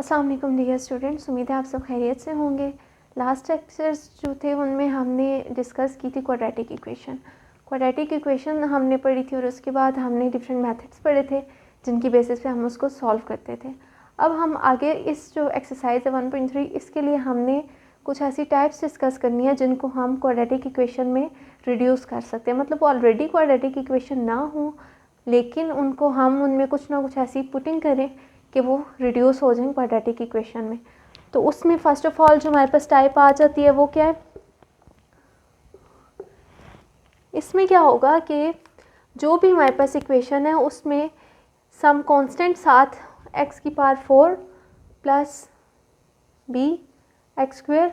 अस्सलाम वालेकुम dear students, उम्मीद है आप सब खैरियत से होंगे। लास्ट लेक्चर्स जो थे उनमें हमने डिस्कस की थी क्वाड्रेटिक इक्वेशन। क्वाड्रेटिक इक्वेशन हमने पढ़ी थी और उसके बाद हमने डिफरेंट मेथड्स पढ़े थे जिनकी बेसिस पे हम उसको सॉल्व करते थे। अब हम आगे इस जो एक्सरसाइज है 1.3 इसके लिए हमने कुछ ऐसी टाइप्स डिस्कस करनी है जिनको हम क्वाड्रेटिक इक्वेशन में रिड्यूस कर सकते हैं। मतलब ऑलरेडी क्वाड्रेटिक इक्वेशन ना हो लेकिन उनको हम उनमें कुछ ना कुछ ऐसी पुटिंग करें कि वो रिड्यूस हो जाए क्वाड्रेटिक इक्वेशन में। तो उसमें फ़र्स्ट ऑफ ऑल जो हमारे पास टाइप आ जाती है वो क्या है, इसमें क्या होगा कि जो भी हमारे पास इक्वेशन है उसमें सम कांस्टेंट साथ x की power 4 plus B X square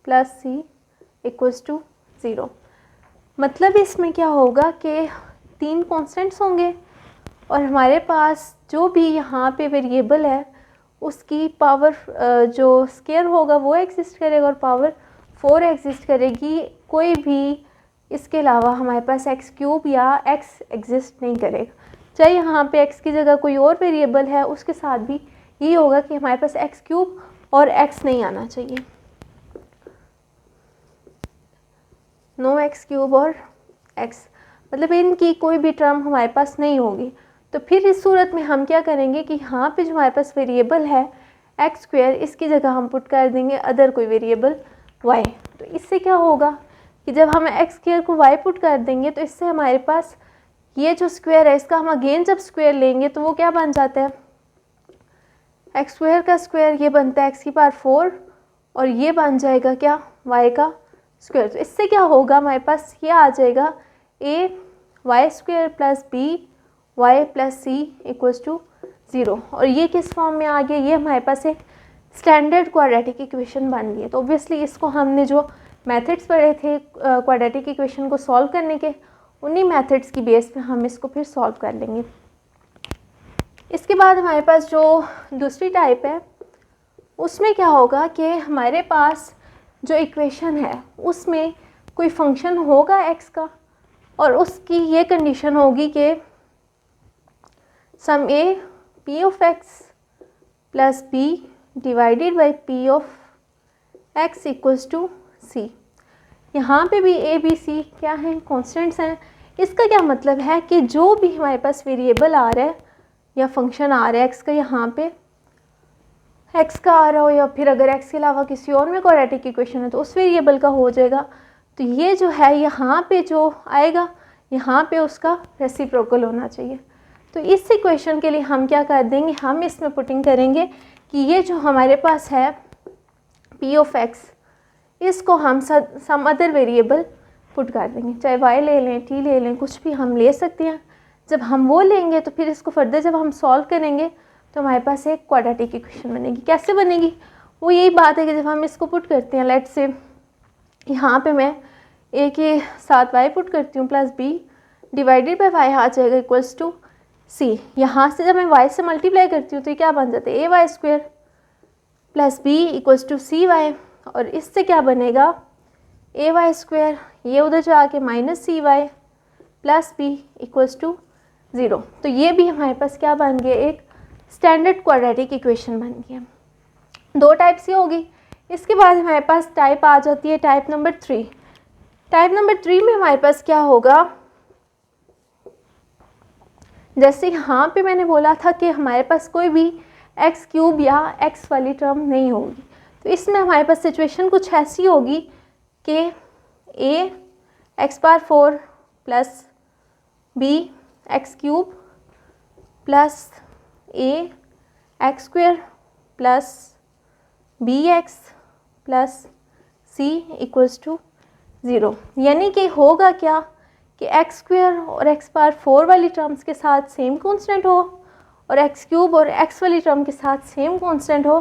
plus C equals to 0। मतलब इसमें क्या होगा कि 3 कांस्टेंट्स होंगे और हमारे पास जो भी यहाँ पे वेरिएबल है उसकी पावर जो स्केयर होगा वो एग्जिस्ट करेगा और पावर 4 एग्जिस्ट करेगी। कोई भी इसके अलावा हमारे पास एक्स क्यूब या एक्स एग्जिस्ट नहीं करेगा। चाहे यहाँ पे एक्स की जगह कोई और वेरिएबल है उसके साथ भी यही होगा कि हमारे पास एक्स क्यूब और एक्स नहीं आना चाहिए, नो एक्स क्यूब और एक्स, मतलब इनकी कोई भी टर्म हमारे पास नहीं होगी। तो फिर इस सूरत में हम क्या करेंगे कि यहाँ पे जो हमारे पास वेरिएबल है एक्स स्क्वेयर, इसकी जगह हम पुट कर देंगे अदर कोई वेरिएबल वाई। तो इससे क्या होगा कि जब हम एक्स स्क्वेयर को वाई पुट कर देंगे तो इससे हमारे पास ये जो स्क्वेयर है इसका हम अगेन जब स्क्वेयर लेंगे तो वो क्या बन जाता है, एक्स स्क्वेयर का स्क्वेयर ये बनता है एक्स की पावर 4 और ये बन जाएगा क्या, वाई का स्क्वेयर। तो इससे क्या होगा, हमारे पास ये आ जाएगा A Y square plus B Y plus C equals to 0। और ये किस फॉर्म में आ गया, ये हमारे पास एक स्टैंडर्ड क्वाड्रेटिक इक्वेशन बन गई है। तो ऑब्वियसली इसको हमने जो मेथड्स पढ़े थे क्वाड्रेटिक इक्वेशन को सॉल्व करने के, उन्हीं मेथड्स की बेस पे हम इसको फिर सॉल्व कर लेंगे। इसके बाद हमारे पास जो दूसरी टाइप है उसमें क्या होगा कि हमारे पास जो इक्वेशन है उसमें कोई फंक्शन होगा एक्स का और उसकी ये कंडीशन होगी कि sum A P of X plus B divided by P of X equals to C. यहाँ पे भी ए बी सी क्या हैं, कॉन्स्टेंट्स हैं। इसका क्या मतलब है कि जो भी हमारे पास वेरिएबल आ रहा है या फंक्शन आ रहा है एक्स का, यहाँ पे एक्स का आ रहा हो या फिर अगर एक्स के अलावा किसी और में क्वाड्रेटिक इक्वेशन है तो उस वेरिएबल का हो जाएगा। तो ये जो है यहाँ पे जो आएगा यहाँ पे उसका रेसिप्रोकल होना चाहिए। तो इस इक्वेशन के लिए हम क्या कर देंगे, हम इसमें पुटिंग करेंगे कि ये जो हमारे पास है पी ऑफ एक्स, इसको हम सम अदर वेरिएबल पुट कर देंगे, चाहे वाई ले लें टी ले लें, कुछ भी हम ले सकते हैं। जब हम वो लेंगे तो फिर इसको फर्दर जब हम सॉल्व करेंगे तो हमारे पास एक क्वाड्रेटिक इक्वेशन बनेगी। कैसे बनेगी, वो यही बात है कि जब हम इसको पुट करते हैं, लेट्स से यहाँ पे मैं ए के साथ वाई पुट करती हूँ plus B divided by Y आ जाएगा इक्वल्स टू सी। यहाँ से जब मैं वाई से मल्टीप्लाई करती हूँ तो ये क्या बन जाता है, A Y square plus B equals to C Y. और इससे क्या बनेगा, ए वाई स्क्वेयर ये उधर जाके minus C Y plus B equals to 0। तो ये भी हमारे पास क्या बन गया, एक स्टैंडर्ड क्वाड्रेटिक इक्वेशन बन गया। दो टाइप से होगी। इसके बाद हमारे पास टाइप आ जाती है टाइप नंबर 3। टाइप नंबर 3 में हमारे पास क्या होगा, जैसे यहाँ पे मैंने बोला था कि हमारे पास कोई भी एक्स क्यूब या एक्स वाली टर्म नहीं होगी। तो इसमें हमारे पास सिचुएशन कुछ ऐसी होगी कि A X power 4 plus B X cube plus A X square plus B X plus C equals to 0। यानी कि होगा क्या कि एक्स स्क्वेयर और एक्स पावर 4 वाली टर्म्स के साथ सेम कांस्टेंट हो और एक्स क्यूब और एक्स वाली टर्म के साथ सेम कांस्टेंट हो।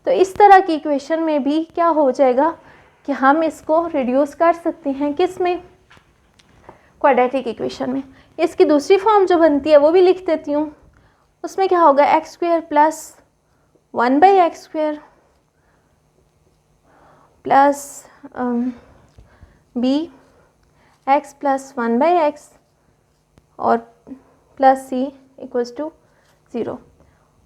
तो इस तरह की इक्वेशन में भी क्या हो जाएगा कि हम इसको रिड्यूस कर सकते हैं, किस में, क्वाड्रेटिक इक्वेशन में। इसकी दूसरी फॉर्म जो बनती है वो भी लिख देती हूँ। उसमें क्या होगा, X square plus 1 by X square plus B X plus 1 by X और plus C equals to 0।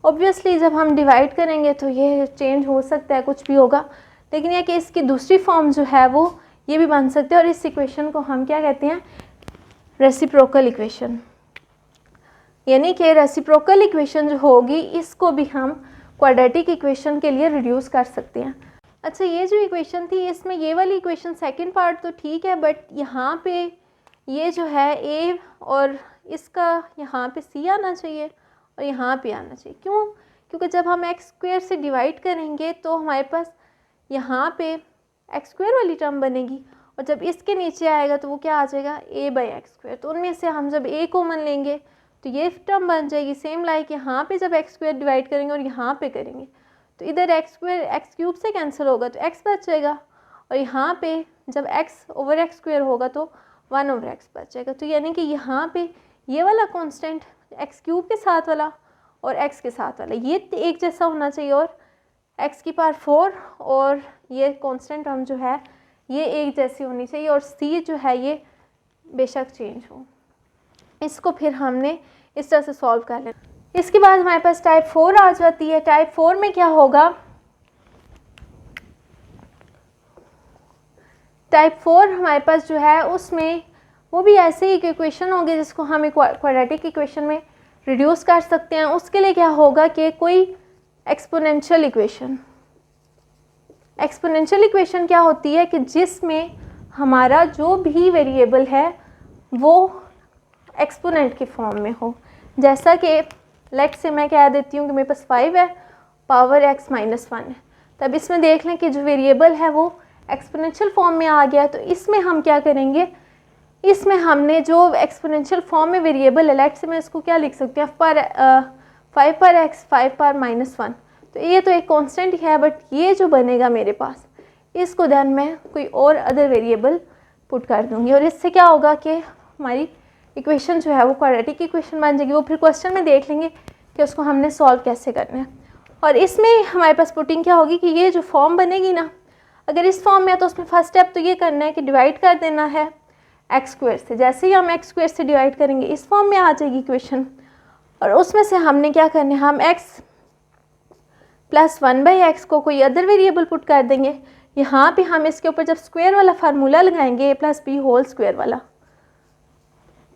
Obviously जब हम डिवाइड करेंगे तो ये चेंज हो सकता है, कुछ भी होगा, लेकिन यह कि इसकी दूसरी फॉर्म जो है वो ये भी बन सकते हैं, और इस इक्वेशन को हम क्या कहते हैं, रेसिप्रोकल इक्वेशन। यानी कि रेसिप्रोकल इक्वेशन जो होगी इसको भी हम क्वाड्रेटिक इक्वेशन के लिए रिड्यूस कर सकते हैं। अच्छा, ये जो इक्वेशन थी इसमें ये वाली इक्वेशन सेकंड पार्ट तो ठीक है, बट यहाँ पे ये जो है ए और इसका यहाँ पे सी आना चाहिए और यहाँ पे आना चाहिए। क्यों? क्योंकि जब हम एक्स स्क्वायर से डिवाइड करेंगे तो हमारे पास यहाँ पे एक्स स्क्वायर वाली टर्म बनेगी, और जब इसके नीचे आएगा तो वो क्या आ जाएगा, ए बाई एक्स स्क्वायर। तो उनमें से हम जब ए कॉमन लेंगे तो ये टर्म बन जाएगी। सेम लाइक यहाँ पे जब एक्स स्क्वायर डिवाइड करेंगे और यहाँ पे करेंगे तो इधर एक्स स्क्वायर एक्स क्यूब से कैंसिल होगा तो एक्स बच जाएगा, और यहाँ पे जब एक्स ओवर एक्स स्क्वायर होगा तो 1 ओवर एक्स बच जाएगा। तो यानी कि यहाँ पे ये वाला कांस्टेंट एक्स क्यूब के साथ वाला और एक्स के साथ वाला ये एक जैसा होना चाहिए, और एक्स की पावर 4 और ये कांस्टेंट टर्म जो है ये एक जैसी होनी चाहिए, और सी जो है ये बेशक चेंज हो। इसको फिर हमने इस तरह से सॉल्व कर लेना। इसके बाद हमारे पास टाइप 4 आ जाती है। टाइप 4 में क्या होगा, टाइप 4 हमारे पास जो है उसमें वो भी ऐसे ही इक्वेशन होंगे जिसको हम क्वाड्रेटिक इक्वेशन में रिड्यूस कर सकते हैं। उसके लिए क्या होगा कि कोई एक्सपोनेंशियल इक्वेशन, एक्सपोनेंशियल इक्वेशन क्या होती है कि जिसमें हमारा जो भी वेरिएबल है वो एक्सपोनेंट की फॉर्म में हो। जैसा कि लेट से मैं कह देती हूँ कि मेरे पास 5 है, पावर x माइनस 1 है, तब इसमें देख लें कि जो वेरिएबल है वो एक्सपोनेंशियल फॉर्म में आ गया। तो इसमें हम क्या करेंगे, इसमें हमने जो एक्सपोनेंशियल फॉर्म में वेरिएबल है, लेट से मैं इसको क्या लिख सकती हूँ, 5 पर x 5 पर माइनस 1, तो ये तो एक कांस्टेंट ही है, बट ये जो बनेगा मेरे पास इसको देन मैं कोई और अदर वेरिएबल पुट कर दूँगी, और इससे क्या होगा कि हमारी इक्वेशन जो है वो क्वाड्रेटिक इक्वेशन बन जाएगी। वो फिर क्वेश्चन में देख लेंगे कि उसको हमने सॉल्व कैसे करना है। और इसमें हमारे पास पुटिंग क्या होगी कि ये जो फॉर्म बनेगी ना, अगर इस फॉर्म में है तो उसमें फर्स्ट स्टेप तो ये करना है कि डिवाइड कर देना है एक्स स्क्वायर से। जैसे ही हम एक्स स्क्वायर से डिवाइड करेंगे इस फॉर्म में आ जाएगी इक्वेशन, और उसमें से हमने क्या करना है, हम एक्स प्लस 1/x को कोई अदर वेरिएबल पुट कर देंगे। यहाँ पे हम इसके ऊपर जब स्क्वायर वाला फार्मूला लगाएंगे a + b होल स्क्वायर वाला,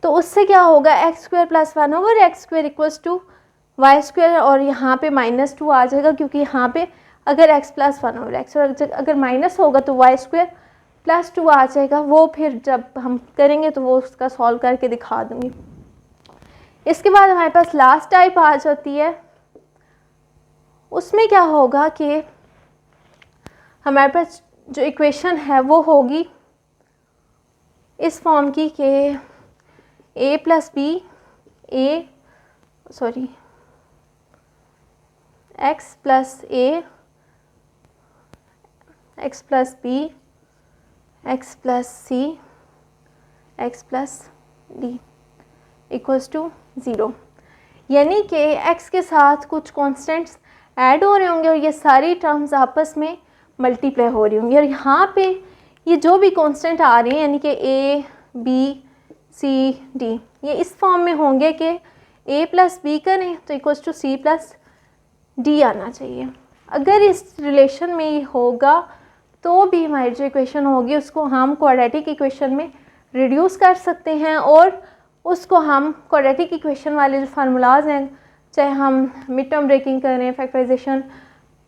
तो उससे क्या होगा, X square plus 1 over X square equals to Y square, और यहाँ पे -2 आ जाएगा क्योंकि यहाँ पे अगर x प्लस 1 ओवर एक्स और अगर माइनस होगा तो वाई स्क्वायर प्लस 2 आ जाएगा। वो फिर जब हम करेंगे तो वो उसका सॉल्व करके दिखा दूँगी। इसके बाद हमारे पास लास्ट टाइप आ जाती है। उसमें क्या होगा कि हमारे पास जो इक्वेशन है वो होगी इस फॉर्म की कि a + b x + a x + b x + c x + d equals to 0। यानी कि x के साथ कुछ कॉन्स्टेंट्स ऐड हो रहे होंगे और ये सारी टर्म्स आपस में मल्टीप्लाई हो रही होंगी, और यहाँ पे ये जो भी कांस्टेंट आ रहे हैं यानी कि a, b, c, d ये इस फॉर्म में होंगे कि a + b करें तो इक्वल्स टू c + d आना चाहिए। अगर इस रिलेशन में ये होगा तो भी हमारी जो इक्वेशन होगी उसको हम क्वाड्रेटिक इक्वेशन में रिड्यूस कर सकते हैं, और उसको हम क्वाड्रेटिक इक्वेशन वाले जो फार्मूलाज हैं, चाहे हम मिड टर्म ब्रेकिंग करें, फैक्टराइजेशन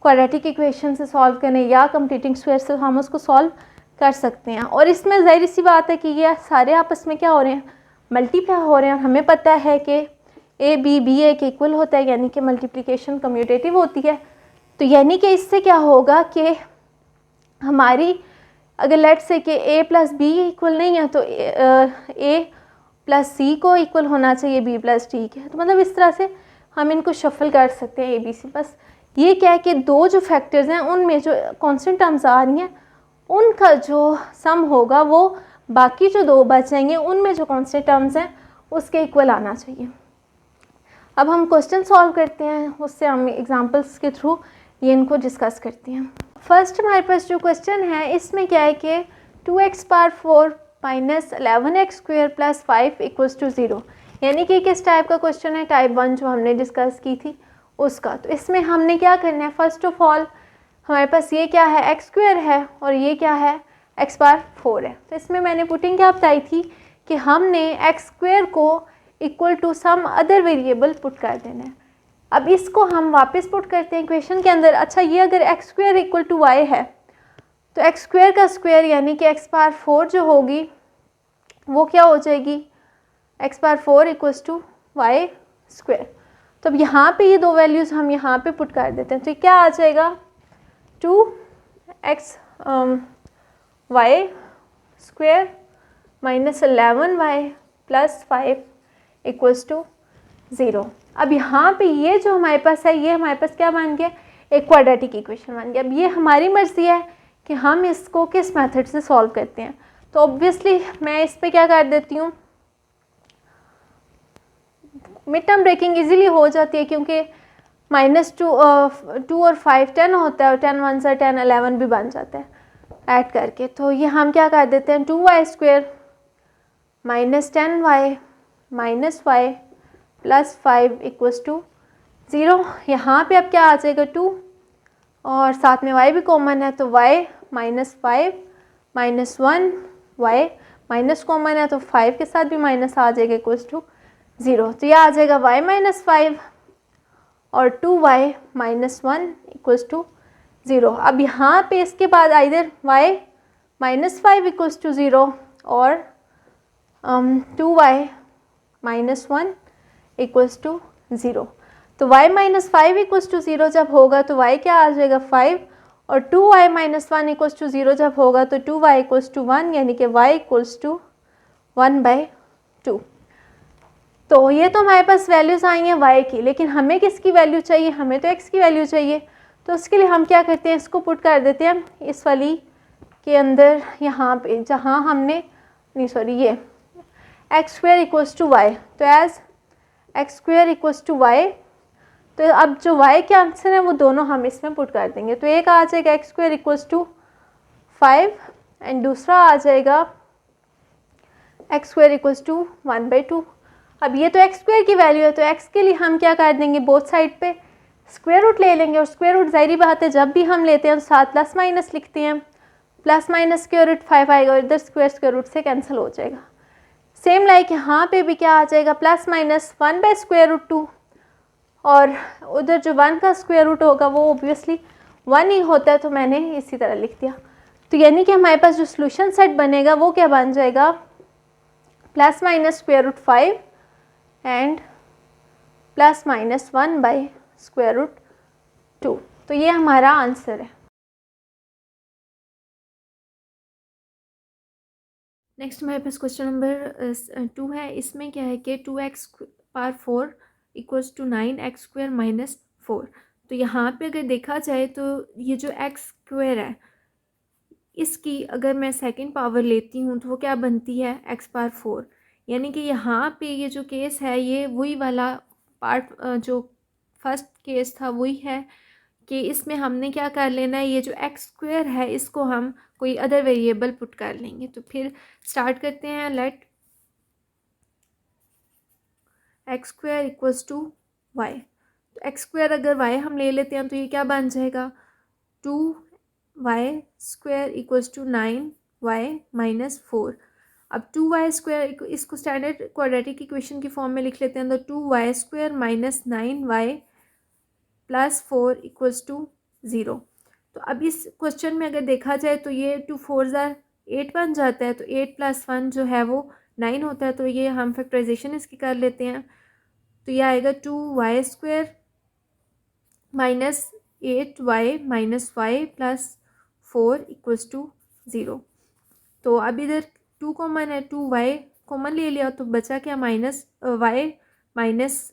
क्वाड्रेटिक इक्वेशन से सॉल्व करें या कंप्लीटिंग स्क्वायर से, हम उसको सॉल्व कर सकते हैं। और इसमें ज़ाहिर सी बात है कि ये सारे आपस में क्या हो रहे हैं, मल्टीप्लाई हो रहे हैं, और हमें पता है कि ए बी बी ए के इक्वल होता है, यानी कि मल्टीप्लिकेशन कम्यूटेटिव होती है। तो यानी कि इससे क्या होगा कि हमारी अगर लेट से कि a + b इक्वल नहीं है तो a + c को इक्वल होना चाहिए b + d के। तो मतलब इस तरह से हम इनको शफल कर सकते हैं a b c। बस ये क्या है कि दो जो फैक्टर्स हैं उनमें जो कांस्टेंट टर्म्स आ रही हैं उनका जो सम होगा वो बाकी जो दो बच जाएंगे उनमें जो कांस्टेंट टर्म्स हैं उसके इक्वल आना चाहिए। अब हम क्वेश्चन सॉल्व करते हैं, उससे हम एग्जांपल्स के थ्रू ये इनको डिस्कस करते हैं। फर्स्ट हमारे पास जो क्वेश्चन है इसमें क्या है कि 2x⁴ - 11x² + 5 = 0, यानी कि किस टाइप का क्वेश्चन है, टाइप 1 जो हमने डिस्कस की थी उसका। तो इसमें हमने क्या करना है, फर्स्ट ऑफ ऑल हमारे पास ये क्या है, एक्स स्क्वायर है और ये क्या है, एक्स बार 4 है। तो इसमें मैंने पुटिंग क्या बताई थी कि हमने एक्स स्क्वायर को equal to some other variable put कर देना है। अब इसको हम वापस पुट करते हैं इक्वेशन के अंदर। अच्छा, ये अगर X square equal to Y है तो एक्स स्क्वायर का स्क्वायर यानी कि एक्स बार 4 जो होगी वो क्या हो जाएगी, X bar 4 equals to Y square. तो अब यहाँ पे ये दो वैल्यूज़ हम यहाँ पे पुट कर देते हैं, तो क्या आ जाएगा 2x Y square minus 11y plus 5 equals to 0। अब यहाँ पे ये जो हमारे पास है ये हमारे पास क्या बन गया, एक क्वाड्रेटिक इक्वेशन बन गया। अब ये हमारी मर्ज़ी है कि हम इसको किस मेथड से सॉल्व करते हैं। तो ऑब्वियसली मैं इस पे क्या कर देती हूँ, मिड टर्म ब्रेकिंग इजीली हो जाती है क्योंकि -2 और 5 10 होता है और 10 1 से 10 11 भी बन जाता है ऐड करके। तो ये हम क्या कर देते हैं 2y square minus 10y minus Y plus 5 equals to 0। यहाँ पे अब क्या आ जाएगा 2 और साथ में y भी कॉमन है तो y minus 5 minus 1 y minus common है तो 5 के साथ भी माइनस आ जाएगा इक्वल्स टू 0। तो यह आ जाएगा y माइनस 5 और 2y माइनस 1 इक्वल्स टू 0। अब यहाँ पे इसके बाद either y minus 5 equals to 0 और 2y माइनस 1 इक्वल्स टू 0। तो y माइनस 5 इक्वल्स टू 0 जब होगा तो y क्या आ जाएगा 5 और 2y माइनस 1 इक्वल्स टू 0 जब होगा तो 2y इक्वल्स टू 1 यानी कि y इक्वल्स टू 1/2। तो ये तो हमारे पास वैल्यूज़ आई हैं y की, लेकिन हमें किसकी वैल्यू चाहिए, हमें तो x की वैल्यू चाहिए। तो उसके लिए हम क्या करते हैं, इसको पुट कर देते हैं इस वाली के अंदर, यहाँ पे जहाँ हमने ये X square equals to Y. तो as X square equals to Y, तो अब जो y के आंसर है वो दोनों हम इसमें पुट कर देंगे। तो एक आ जाएगा X square equals to 5 and दूसरा आ जाएगा एक्स स्क्वायर इक्वल्स टू 1/2। अब ये तो एक्स स्क्वायर की वैल्यू है तो एक्स के लिए हम क्या कर देंगे, बोथ साइड पे स्क्वायर रूट ले लेंगे। और स्क्वायर रूट ज़ाहिर बात है जब भी हम लेते हैं तो साथ प्लस माइनस लिखते हैं, प्लस माइनस स्क्वायर रूट 5 आएगा और इधर स्क्वायर रूट से कैंसिल हो जाएगा। सेम लाइक यहाँ पे भी क्या आ जाएगा प्लस माइनस 1/√2 और उधर जो 1 का स्क्वायर रूट होगा वो ओब्वियसली 1 ही होता है तो मैंने इसी तरह लिख दिया। तो यानी कि हमारे पास जो सोल्यूशन सेट बनेगा वो क्या बन जाएगा, plus minus square root 5 and plus minus 1/√2। तो ये हमारा आंसर है। नेक्स्ट हमारे पास क्वेश्चन नंबर 2 है। इसमें क्या है कि 2x power 4 equals to 9x square minus 4। तो यहाँ पे अगर देखा जाए तो ये जो x स्क्वायर है इसकी अगर मैं सेकंड पावर लेती हूँ तो वो क्या बनती है x पावर 4। यानी कि यहाँ पे ये जो केस है ये वही वाला पार्ट जो फर्स्ट केस था वही है कि इसमें हमने क्या कर लेना है, ये जो एक्स स्क्वायर है इसको हम कोई अदर वेरिएबल पुट कर लेंगे। तो फिर स्टार्ट करते हैं, let x square equals to Y. तो एक्स स्क्वायर अगर वाई हम ले लेते हैं तो ये क्या बन जाएगा 2y square equals to 9y minus 4। अब 2y स्क्वायर इसको स्टैंडर्ड क्वाड्रेटिक इक्वेशन की फॉर्म में लिख लेते हैं। तो 2y square minus 9y plus 4 equals to 0। तो अब इस क्वेश्चन में अगर देखा जाए तो ये 2 4 8 बन जाता है तो 8 + 1 जो है वो 9 होता है। तो ये हम फैक्टराइजेशन इसकी कर लेते हैं। तो ये आएगा 2y square minus 8y minus y plus 4 equals to 0। तो अब इधर 2 कॉमन है, 2y कॉमन ले लिया तो बचा क्या minus y minus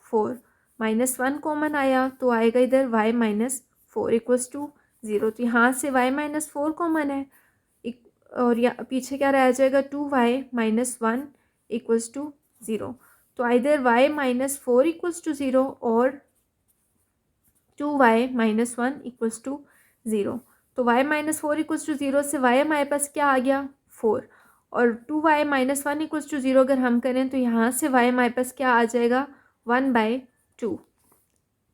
4 minus 1 common आया तो आएगा इधर y माइनस 4 इक्वल्स टू 0। तो यहाँ से y माइनस 4 कॉमन है और यहाँ पीछे क्या रह जाएगा 2y माइनस 1 इक्वल्स टू 0। तो इधर y माइनस 4 इक्वल्स टू 0 और 2y माइनस 1 इक्वल्स टू 0। तो y माइनस 4 इक्वल्स टू 0 से y हमारे पास क्या आ गया 4 और 2y माइनस 1 इक्वल्स टू 0 अगर हम करें तो यहाँ से y हमारे पास क्या आ जाएगा 1/2।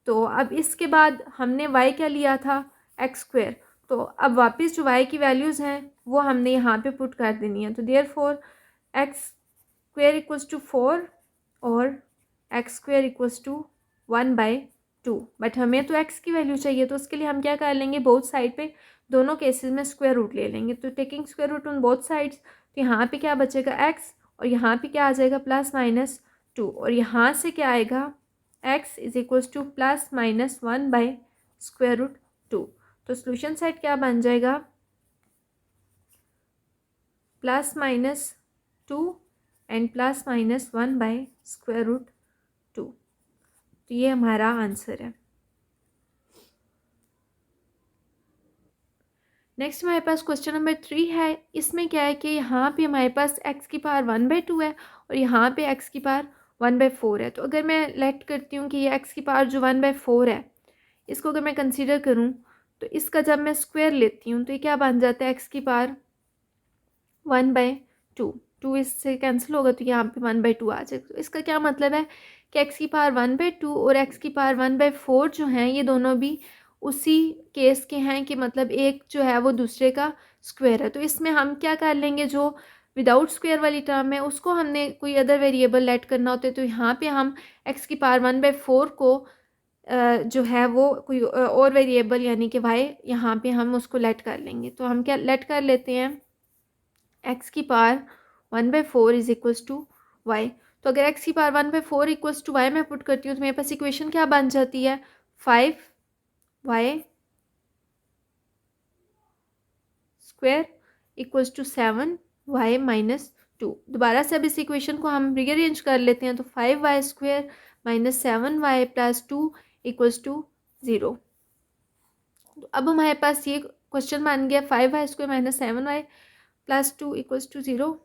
तो अब इसके बाद हमने y क्या लिया था, एक्स स्क्वायर। तो अब वापस जो y की वैल्यूज़ हैं वो हमने यहाँ पे पुट कर देनी है। तो therefore x square equals to 4 और x square equals to 1/2। But हमें तो x की वैल्यू चाहिए, तो उसके लिए हम क्या कर लेंगे, बोथ साइड पे दोनों केसेस में स्क्वायर रूट ले लेंगे। तो taking square root on both sides, तो यहाँ पे क्या बचेगा x, और यहाँ पे क्या आ जाएगा +-2, और यहाँ से क्या आएगा x इज इक्वल्स टू +-1/√2। तो सोल्यूशन सेट क्या बन जाएगा, +-2 एंड +-1/√2। तो ये हमारा आंसर है। नेक्स्ट हमारे पास क्वेश्चन नंबर 3 है। इसमें क्या है कि यहाँ पे हमारे पास x की पावर 1/2 है और यहाँ पे x की पावर 1/4 है। तो अगर मैं लेट करती हूँ कि ये x की पावर जो 1/4 है, इसको अगर मैं कंसीडर करूँ तो इसका जब मैं स्क्वायर लेती हूँ तो ये क्या बन जाता है, x की पावर 1/2। 2 इससे कैंसिल होगा तो यहाँ पे 1/2 आ जाएगा। तो इसका क्या मतलब है कि x की पावर 1/2 और x की पावर 1/4 जो हैं ये दोनों भी उसी केस के हैं कि मतलब एक जो है वो दूसरे का स्क्वायर है। तो इसमें हम क्या कर लेंगे, जो विदाउट स्क्वायर वाली टर्म है उसको हमने कोई अदर वेरिएबल लेट करना होता है। तो यहाँ पे हम x की पावर 1/4 को जो है वो कोई और वेरिएबल यानी कि y यहाँ पे हम उसको लेट कर लेंगे। तो हम क्या लेट कर लेते हैं, x की power 1/4 is equals to Y. तो अगर x की पावर 1/4 इक्वल्स टू वाई मैं पुट करती हूँ तो मेरे पास इक्वेशन क्या बन जाती है, 5y square equals to 7y-2। दोबारा से अब इस इक्वेशन को हम रीअरेंज कर लेते हैं। तो 5y square -7y+2 equals to 0। तो अब हमारे पास ये क्वेश्चन बन गया 5y square -7y+2 equals to 0।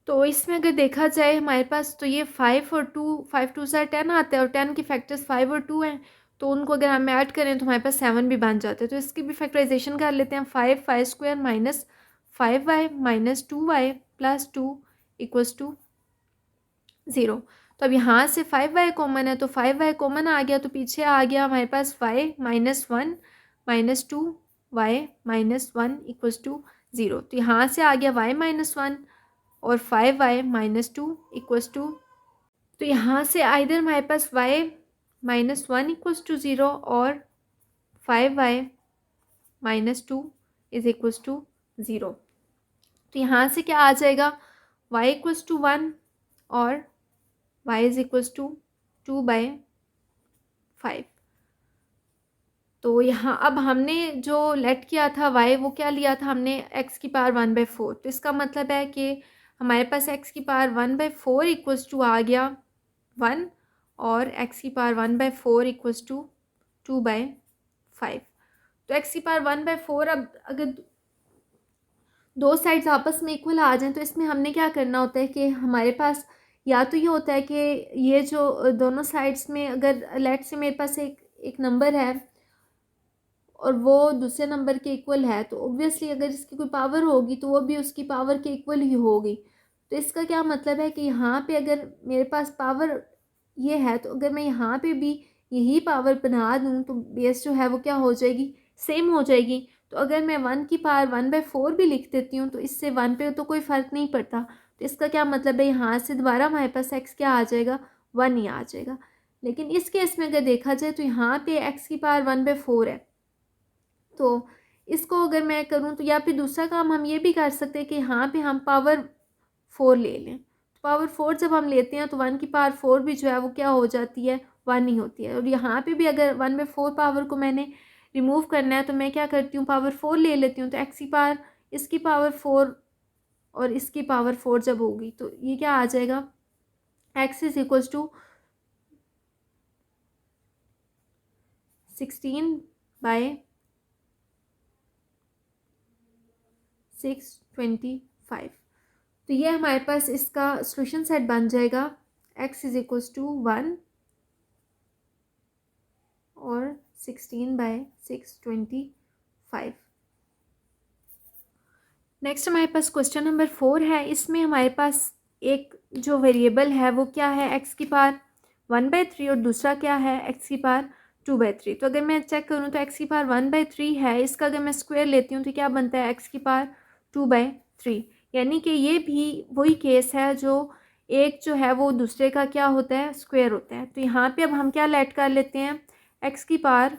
तो इसमें अगर देखा जाए हमारे पास तो ये 5 और 2, 5 2 से 10 आता है और 10 के फैक्टर्स 5 और 2 हैं। तो उनको अगर हम ऐड करें तो हमारे पास 7 भी बन जाते हैं। तो इसकी भी फैक्टराइजेशन कर लेते हैं। 5y square -5y-2y+2 equals to 0। तो अब यहाँ से 5y कॉमन है तो 5y कॉमन आ गया, तो पीछे आ गया हमारे पास y -1 इक्वल्स टू 0। तो यहाँ से आ गया y-1 और 5y-2 इक्वल्स टू, तो यहाँ से आइदर हमारे पास y-1 इक्वल्स टू 0 और 5y-2 इज इक्वल्स टू 0। तो यहाँ से क्या आ जाएगा, y इक्वल्स टू 1 और y इज इक्वल्स टू 2/5। तो यहाँ अब हमने जो लेट किया था y, वो क्या लिया था हमने, x की पावर 1/4। तो इसका मतलब है कि हमारे पास x की पावर 1/4 इक्वल्स टू आ गया 1 और x की पावर 1/4 इक्वल्स टू 2/5। तो x की पावर 1/4, अब अगर दो साइड्स आपस में इक्वल आ जाएं तो इसमें हमने क्या करना होता है कि हमारे पास या तो ये होता है कि ये जो दोनों साइड्स में अगर लेट से मेरे पास एक नंबर है और वो दूसरे नंबर के इक्वल है, तो ऑब्वियसली अगर इसकी कोई पावर होगी तो वो भी उसकी पावर के इक्वल ही होगी। तो इसका क्या मतलब है कि यहाँ पे अगर मेरे पास पावर ये है तो अगर मैं यहाँ पे भी यही पावर बना दूँ तो बेस जो है वो क्या हो जाएगी, सेम हो जाएगी। तो अगर मैं 1 की पावर 1/4 भी लिख देती हूँ तो इससे 1 पे तो कोई फ़र्क नहीं पड़ता। तो इसका क्या मतलब है, यहाँ से दोबारा हमारे पास x क्या आ जाएगा, 1 ही आ जाएगा। लेकिन इस केस में अगर देखा जाए तो यहाँ पे x की पावर 1/4 है, तो इसको अगर मैं करूँ तो या फिर दूसरा काम हम ये भी कर सकते हैं कि यहाँ पे हम पावर 4 ले लें। तो पावर 4 जब हम लेते हैं तो 1 की पावर 4 भी जो है वो क्या हो जाती है, 1 ही होती है। और यहाँ पे भी अगर 1/4 पावर को मैंने रिमूव करना है तो मैं क्या करती हूँ, पावर 4 ले लेती हूँ। तो x की पावर, इसकी पावर 4 और इसकी पावर 4 जब होगी तो ये क्या आ जाएगा, x इज इक्वल्स टू 16/625। तो ये हमारे पास इसका सॉल्यूशन सेट बन जाएगा, x इज इक्वल्स टू 1 और 16/625। नेक्स्ट हमारे पास क्वेश्चन नंबर 4 है। इसमें हमारे पास एक जो वेरिएबल है वो क्या है, x की पावर 1/3 और दूसरा क्या है x की पावर 2/3। तो अगर मैं चेक करूँ तो x की पावर 1/3 है, इसका अगर मैं स्क्वायर लेती हूँ तो क्या बनता है x की पावर 2/3। यानी कि ये भी वही केस है जो एक जो है वो दूसरे का क्या होता है, स्क्वायर होता है। तो यहाँ पे अब हम क्या लेट कर लेते हैं, x की power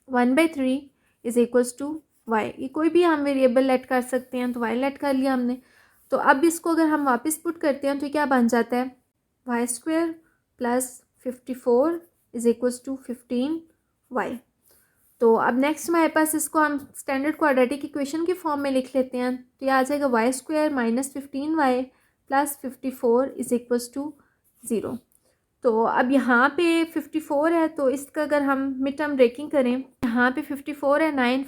1/3 is equals to y. ये कोई भी हम वेरिएबल लेट कर सकते हैं, तो वाई लेट कर लिया हमने। तो अब इसको अगर हम वापस पुट करते हैं तो क्या बन जाता है, y square plus 54 is equals to 15y। तो अब नेक्स्ट हमारे पास इसको हम स्टैंडर्ड क्वाड्रेटिक इक्वेशन के फॉर्म में लिख लेते हैं। तो ये आ जाएगा y square minus 15y plus 54 is equals to 0। तो अब यहाँ पे 54 है, तो इसका अगर हम मिड टर्म ब्रेकिंग करें, यहाँ पे 54 है, 9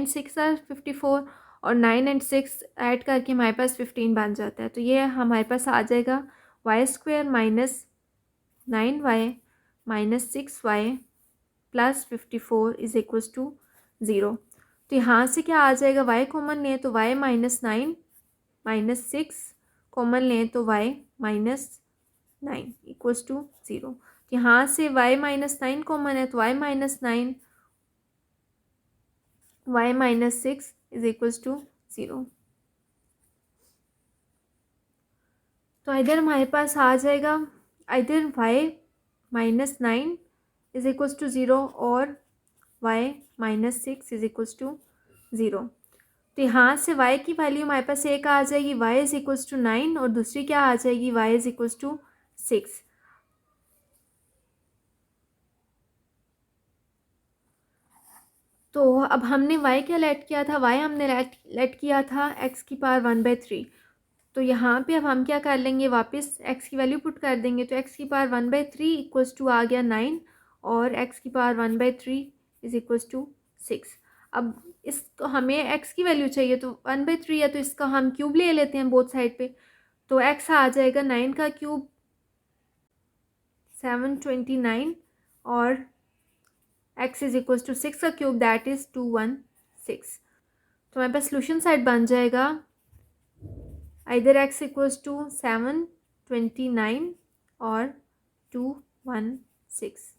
6 है 54, और 9 और 6 ऐड करके हमारे पास 15 बन जाता है। तो ये हमारे पास आ जाएगा y square minus 9y minus 6y plus 54 is equals to 0। तो यहाँ से क्या आ जाएगा, y कॉमन लें तो y माइनस 9 माइनस 6 कॉमन लें तो y माइनस 9 इक्वल्स टू 0। तो यहाँ से y माइनस 9 कॉमन है तो y minus 9 y minus 6 is equals to 0। तो इधर हमारे पास आ जाएगा इधर y minus 9 is equals to 0 और y minus 6 is equals to 0। तो यहाँ से y की वैल्यू हमारे पास एक आ जाएगी, y इज इक्वल्स टू 9, और दूसरी क्या आ जाएगी, y इज इक्वल्स टू 6। तो अब हमने y क्या लेट किया था, y हमने लेट किया था x की पावर 1/3। तो यहाँ पे अब हम क्या कर लेंगे, वापस x की वैल्यू पुट कर देंगे। तो x की पावर 1/3 इक्वल्स टू आ गया 9, और x की पावर 1/3 इज इक्वल्स टू 6। अब इसको हमें x की वैल्यू चाहिए, तो 1/3 है तो इसका हम क्यूब ले लेते हैं बोथ साइड पे। तो x आ जाएगा 9 का क्यूब 729, और x इज इक्वल्स टू 6 का क्यूब दैट इज़ 216। तो हमारे पास सोल्यूशन साइड बन जाएगा इधर x इक्वल्स टू 729 और 216।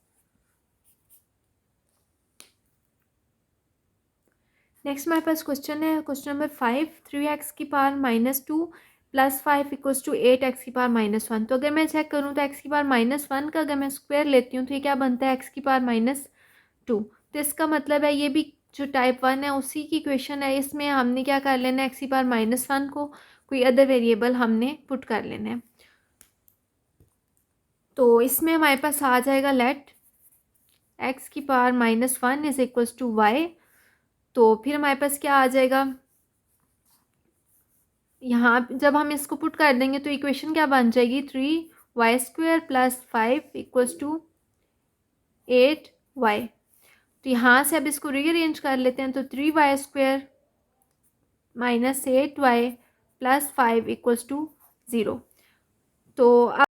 नेक्स्ट हमारे पास क्वेश्चन है, क्वेश्चन नंबर 5, 3x की power minus 2 plus 5 equals to 8x की पावर माइनस 1। तो अगर मैं चेक करूँ तो x की पावर माइनस 1 का अगर मैं स्क्वायर लेती हूँ तो ये क्या बनता है, x की पावर माइनस 2। तो इसका मतलब है ये भी जो टाइप 1 है उसी की इक्वेशन है, इसमें हमने क्या कर लेना है, x की पावर माइनस 1 को कोई अदर वेरिएबल हमने पुट कर लेना है। तो इसमें हमारे पास आ जाएगा लेट x की power minus 1 is equals to y। तो फिर हमारे पास क्या आ जाएगा, यहाँ जब हम इसको पुट कर देंगे तो इक्वेशन क्या बन जाएगी, 3y square plus 5 equals to 8y। तो यहाँ से अब इसको रीअरेंज कर लेते हैं, तो 3y square minus 8y plus 5 equals to 0। तो अब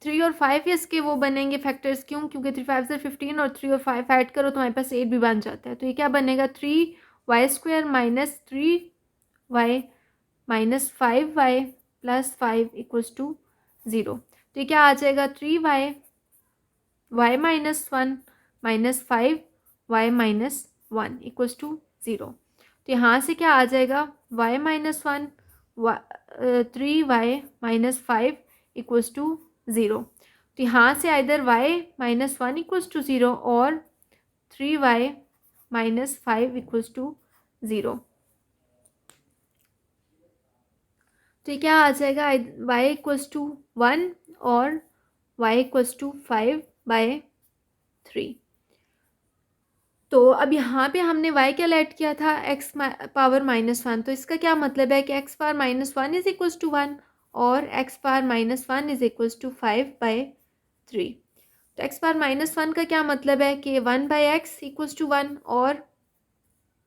3 और 5 इसके वो बनेंगे फैक्टर्स, क्यों, क्योंकि 3 5 से 15 और 3 और 5 ऐड करो तो हमारे पास 8 भी बन जाता है। तो ये क्या बनेगा, 3y square minus 3y minus 5y plus 5 equals to 0। तो ये क्या आ जाएगा, 3y y minus 1 minus 5y minus 1 equals to 0। तो यहाँ से क्या आ जाएगा, y minus 1 3y minus 5 equals to 0। तो यहाँ से इधर y माइनस 1 इक्वल्स टू 0 और 3y माइनस 5 इक्वल्स टू 0। तो क्या आ जाएगा, y इक्वल्स टू 1 और y इक्वल्स टू 5/3। तो अब यहाँ पे हमने y क्या लेट किया था, x पावर माइनस 1। तो इसका क्या मतलब है कि x power minus 1 is equals to 1 और x power minus 1 is equals to 5/3। तो x पावर माइनस 1 का क्या मतलब है कि 1/x इक्वल्स टू 1 और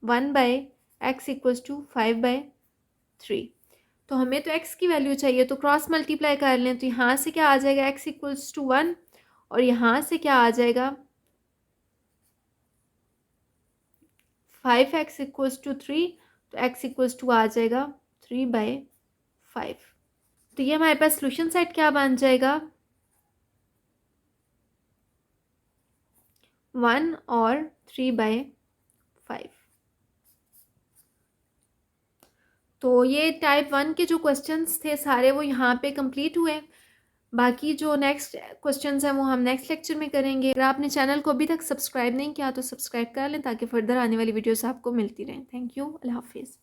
1/x इक्वल्स टू 5/3। तो हमें तो x की वैल्यू चाहिए, तो क्रॉस मल्टीप्लाई कर लें। तो यहाँ से क्या आ जाएगा, x इक्वल्स टू 1 और यहाँ से क्या आ जाएगा 5x इक्वल्स टू 3। तो x इक्वल्स टू आ जाएगा 3/5। 5। तो ये हमारे पास सोल्यूशन सेट क्या बन जाएगा, 1 और 3/5। तो ये टाइप 1 के जो क्वेश्चंस थे सारे वो यहाँ पे कंप्लीट हुए। बाकी जो नेक्स्ट क्वेश्चंस हैं वो हम नेक्स्ट लेक्चर में करेंगे। अगर आपने चैनल को अभी तक सब्सक्राइब नहीं किया तो सब्सक्राइब कर लें ताकि फर्दर आने वाली वीडियोस आपको मिलती रहें। थैंक यू, अल्लाह हाफिज़।